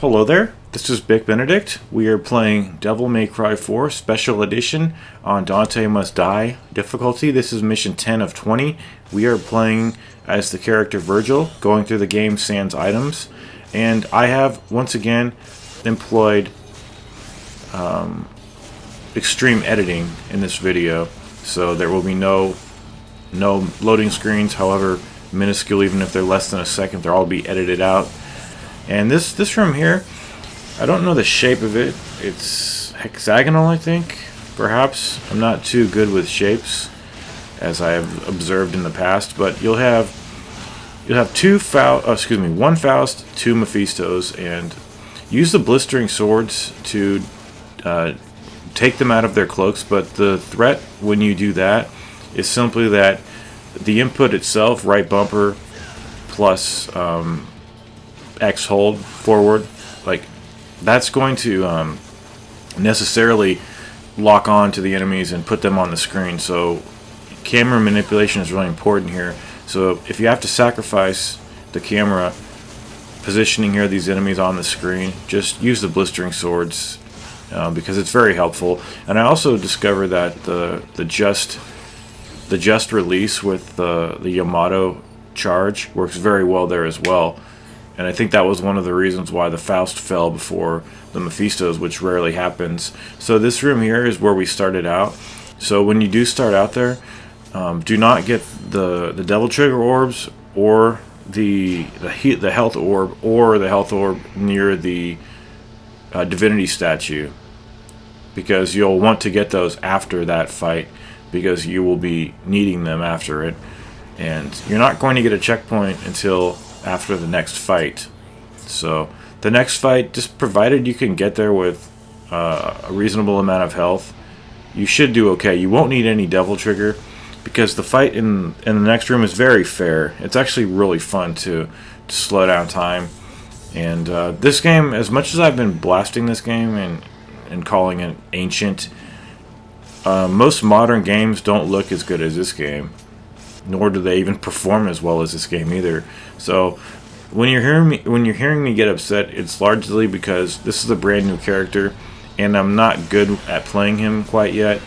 Hello there, this is Big Benedict. We are playing Devil May Cry 4 Special Edition on Dante Must Die difficulty. This is mission 10 of 20. We are playing as the character Vergil, going through the game sans items. And I have, once again, employed extreme editing in this video. So there will be no loading screens, however minuscule, even if they're less than a second, they'll all be edited out. And this room here, I don't know the shape of it. It's hexagonal, I think. Perhaps. I'm not too good with shapes, as I have observed in the past. But you'll have one Faust, two Mephistos, and use the blistering swords to take them out of their cloaks. But the threat when you do that is simply that the input itself, right bumper plus X hold forward, like that's going to necessarily lock on to the enemies and put them on the screen. So camera manipulation is really important here. So if you have to sacrifice the camera positioning here, these enemies on the screen, just use the blistering swords because it's very helpful. And I also discovered that the just release with the Yamato charge works very well there as well. And I think that was one of the reasons why the Faust fell before the Mephistos, which rarely happens. So this room here is where we started out. So when you do start out there, do not get the Devil Trigger orbs or the health orb or the health orb near the divinity statue, because you'll want to get those after that fight, because you will be needing them after it, and you're not going to get a checkpoint until after the next fight. So the next fight, just provided you can get there with a reasonable amount of health, you should do okay. You won't need any Devil Trigger, because the fight in the next room is very fair. It's actually really fun to slow down time. And this game, as much as I've been blasting this game and calling it ancient, most modern games don't look as good as this game, nor do they even perform as well as this game either. So when you're hearing me get upset, it's largely because this is a brand new character and I'm not good at playing him quite yet,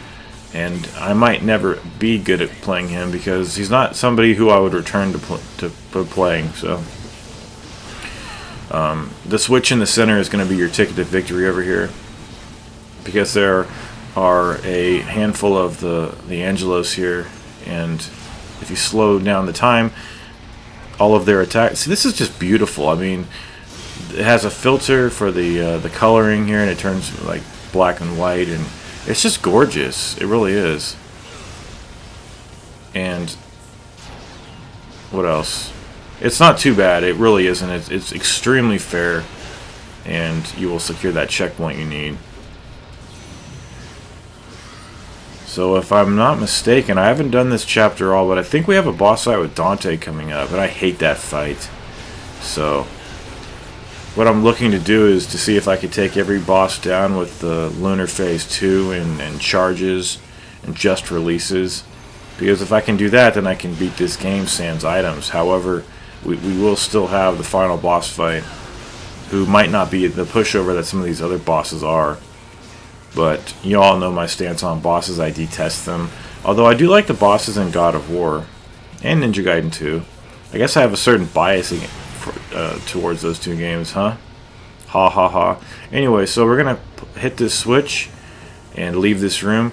and I might never be good at playing him because he's not somebody who I would return to playing. So the switch in the center is going to be your ticket to victory over here, because there are a handful of the Angelos here, and if you slow down the time, all of their attacks. See, this is just beautiful. I mean, it has a filter for the coloring here, and it turns like black and white, and it's just gorgeous. It really is. And what else? It's not too bad. It really isn't. It's extremely fair, and you will secure that checkpoint you need. So if I'm not mistaken, I haven't done this chapter all, but I think we have a boss fight with Dante coming up, and I hate that fight. So what I'm looking to do is to see if I could take every boss down with the Lunar Phase 2 and charges and just releases. Because if I can do that, then I can beat this game sans items. However, we will still have the final boss fight, who might not be the pushover that some of these other bosses are. But you all know my stance on bosses. I detest them. Although I do like the bosses in God of War and Ninja Gaiden 2. I guess I have a certain bias towards those two games, huh? Ha ha ha. Anyway, so we're going to hit this switch and leave this room.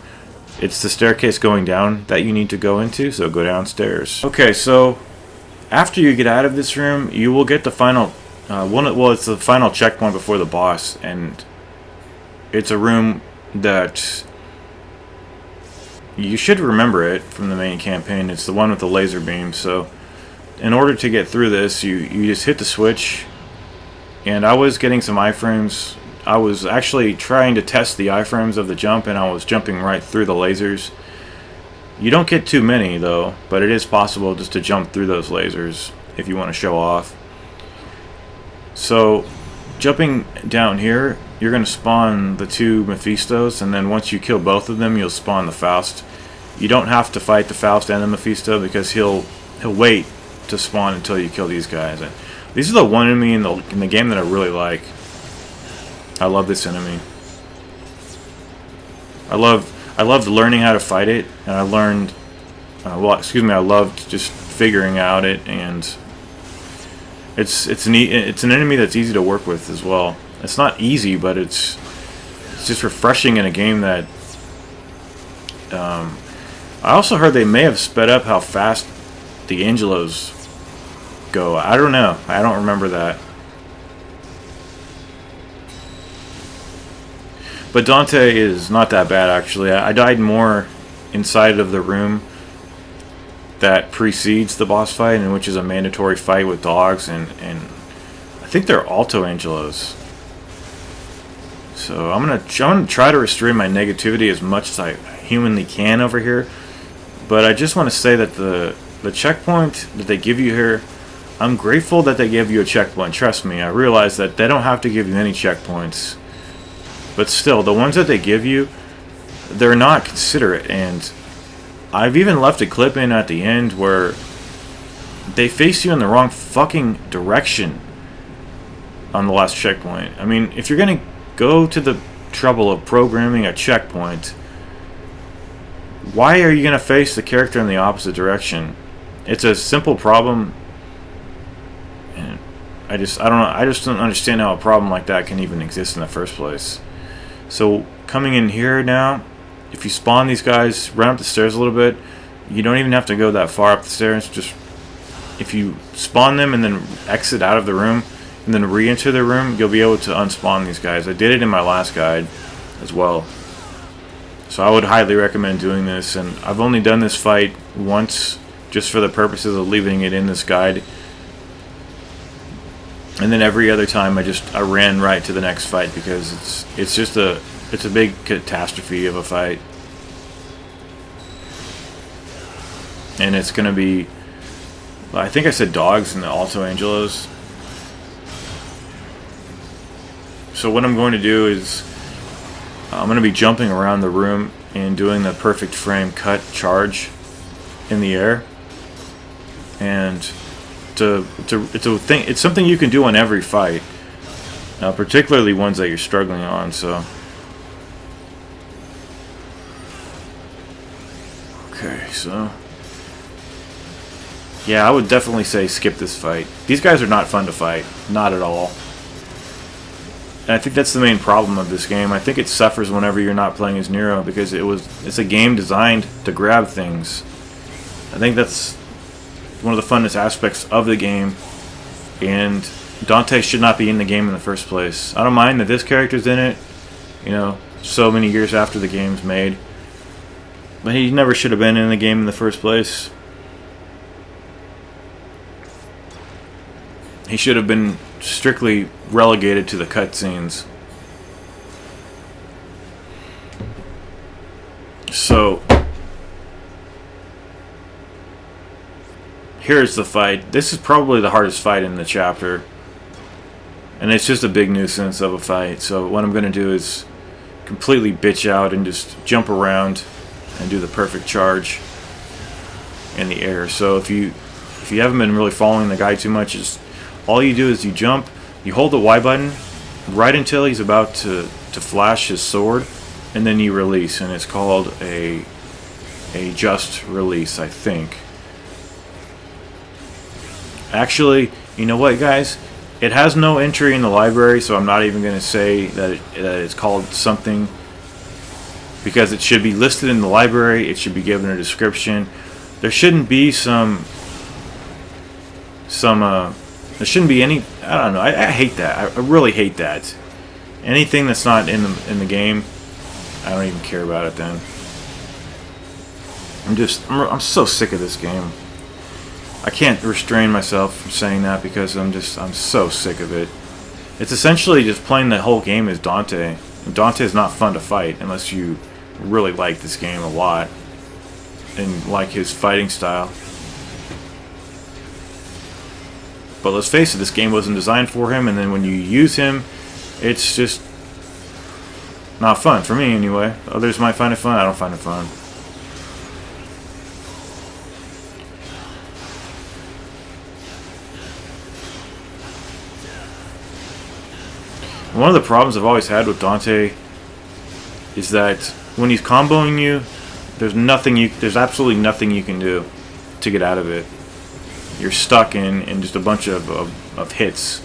It's the staircase going down that you need to go into, so go downstairs. Okay, so after you get out of this room, you will get the final it's the final checkpoint before the boss, and it's a room that you should remember it from the main campaign. It's the one with the laser beam. So in order to get through this, you just hit the switch. And I was getting some iframes. I was actually trying to test the iframes of the jump, and I was jumping right through the lasers. You don't get too many though, but it is possible just to jump through those lasers if you want to show off. So jumping down here, you're going to spawn the two Mephistos, and then once you kill both of them, you'll spawn the Faust. You don't have to fight the Faust and the Mephisto, because he'll wait to spawn until you kill these guys. And these are the one enemy in the game that I really like. I love this enemy. I loved learning how to fight it, and I learned, I loved just figuring out it, and it's an enemy that's easy to work with as well. It's not easy, but it's just refreshing in a game that. I also heard they may have sped up how fast the Angelos go. I don't know. I don't remember that. But Dante is not that bad, actually. I died more inside of the room that precedes the boss fight, and which is a mandatory fight with dogs, and I think they're Alto Angelos. So I'm gonna try to restrain my negativity as much as I humanly can over here. But I just want to say that the checkpoint that they give you here, I'm grateful that they give you a checkpoint. Trust me, I realize that they don't have to give you any checkpoints. But still, the ones that they give you, they're not considerate. And I've even left a clip in at the end where they face you in the wrong fucking direction on the last checkpoint. I mean, if you're going to go to the trouble of programming a checkpoint, why are you going to face the character in the opposite direction? It's a simple problem, and I don't understand how a problem like that can even exist in the first place. So coming in here now, if you spawn these guys, run up the stairs a little bit. You don't even have to go that far up the stairs. Just if you spawn them and then exit out of the room and then re-enter the room, you'll be able to unspawn these guys. I did it in my last guide as well. So I would highly recommend doing this, and I've only done this fight once just for the purposes of leaving it in this guide. And then every other time I ran right to the next fight because it's a big catastrophe of a fight. And it's going to be, I think I said dogs in the Alto Angelos. So what I'm going to do is I'm going to be jumping around the room and doing the perfect frame cut charge in the air. And it's something you can do on every fight, particularly ones that you're struggling on. So okay, so yeah, I would definitely say skip this fight. These guys are not fun to fight, not at all. And I think that's the main problem of this game. I think it suffers whenever you're not playing as Nero because it's a game designed to grab things. I think that's one of the funnest aspects of the game, and Dante should not be in the game in the first place. I don't mind that this character's in it, so many years after the game's made, but he never should have been in the game in the first place. He should have been strictly relegated to the cutscenes. So here's the fight. This is probably the hardest fight in the chapter, and it's just a big nuisance of a fight. So what I'm going to do is completely bitch out and just jump around and do the perfect charge in the air. So if you haven't been really following the guide too much, all you do is you jump, you hold the Y button right until he's about to flash his sword, and then you release, and it's called a just release, I think. Actually, you know what, guys? It has no entry in the library, so I'm not even going to say that it's called something, because it should be listed in the library. It should be given a description. There shouldn't be there shouldn't be any. I don't know. I hate that. I really hate that. Anything that's not in the game, I don't even care about it. Then I'm so sick of this game. I can't restrain myself from saying that because I'm so sick of it. It's essentially just playing the whole game as Dante. Dante is not fun to fight unless you really like this game a lot and like his fighting style. But let's face it, this game wasn't designed for him, and then when you use him, it's just not fun, for me anyway. Others might find it fun, I don't find it fun. One of the problems I've always had with Dante is that when he's comboing you, there's absolutely nothing you can do to get out of it. You're stuck in just a bunch of hits.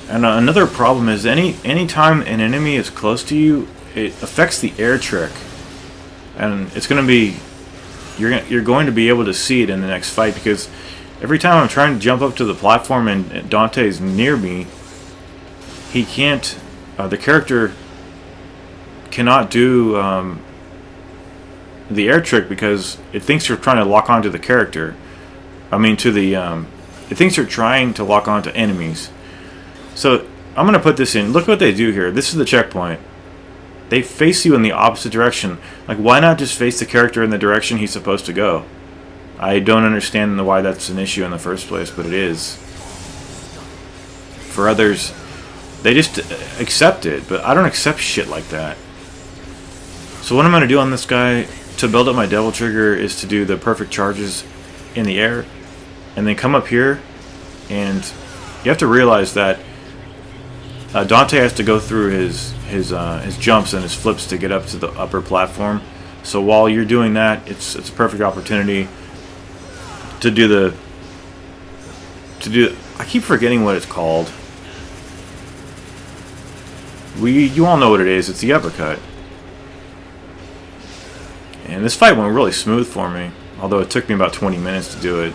And another problem is anytime an enemy is close to you, it affects the air trick, and it's going to be you're going to be able to see it in the next fight, because every time I'm trying to jump up to the platform and Dante's near me, he can't. The character cannot do the air trick because it thinks you're trying to lock onto the character. I mean, to the it thinks you're trying to lock onto enemies. So I'm going to put this in. Look what they do here. This is the checkpoint. They face you in the opposite direction. Like, why not just face the character in the direction he's supposed to go? I don't understand why that's an issue in the first place, but it is. For others, they just accept it, but I don't accept shit like that. So what I'm going to do on this guy to build up my Devil Trigger is to do the perfect charges in the air, and then come up here, and you have to realize that Dante has to go through his jumps and his flips to get up to the upper platform. So while you're doing that, it's a perfect opportunity to do I keep forgetting what it's called. You all know what it is. It's the uppercut. And this fight went really smooth for me, although it took me about 20 minutes to do it.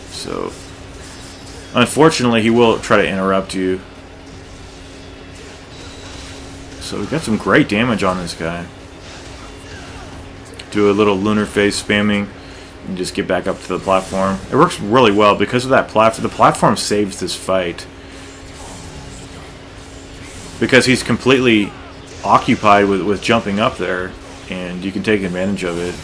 So unfortunately, he will try to interrupt you. So we got some great damage on this guy. Do a little lunar phase spamming and just get back up to the platform. It works really well because of that platform. The platform saves this fight because he's completely occupied with jumping up there, and you can take advantage of it.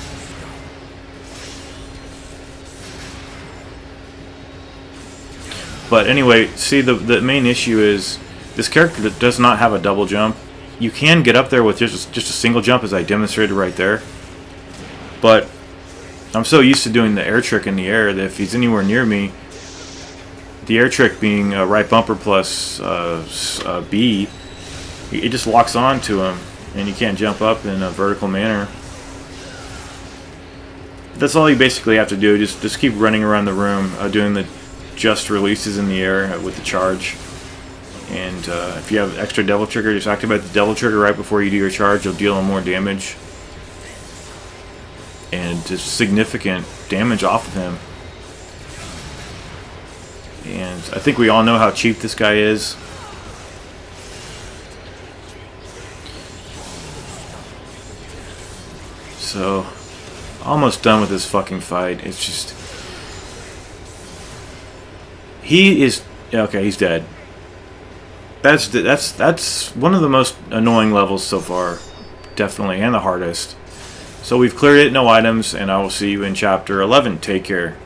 But anyway, see, the main issue is this character that does not have a double jump. You can get up there with just a single jump, as I demonstrated right there. But I'm so used to doing the air trick in the air that if he's anywhere near me, the air trick being right bumper plus B, it just locks on to him, and you can't jump up in a vertical manner. That's all you basically have to do. Just keep running around the room, doing the just releases in the air with the charge. And if you have extra Devil Trigger, just activate the Devil Trigger right before you do your charge. You'll deal more damage. And just significant damage off of him. And I think we all know how cheap this guy is. So, almost done with this fucking fight. It's just... He is... Okay, he's dead. That's one of the most annoying levels so far, definitely, and the hardest. So we've cleared it, no items, and I will see you in Chapter 11. Take care.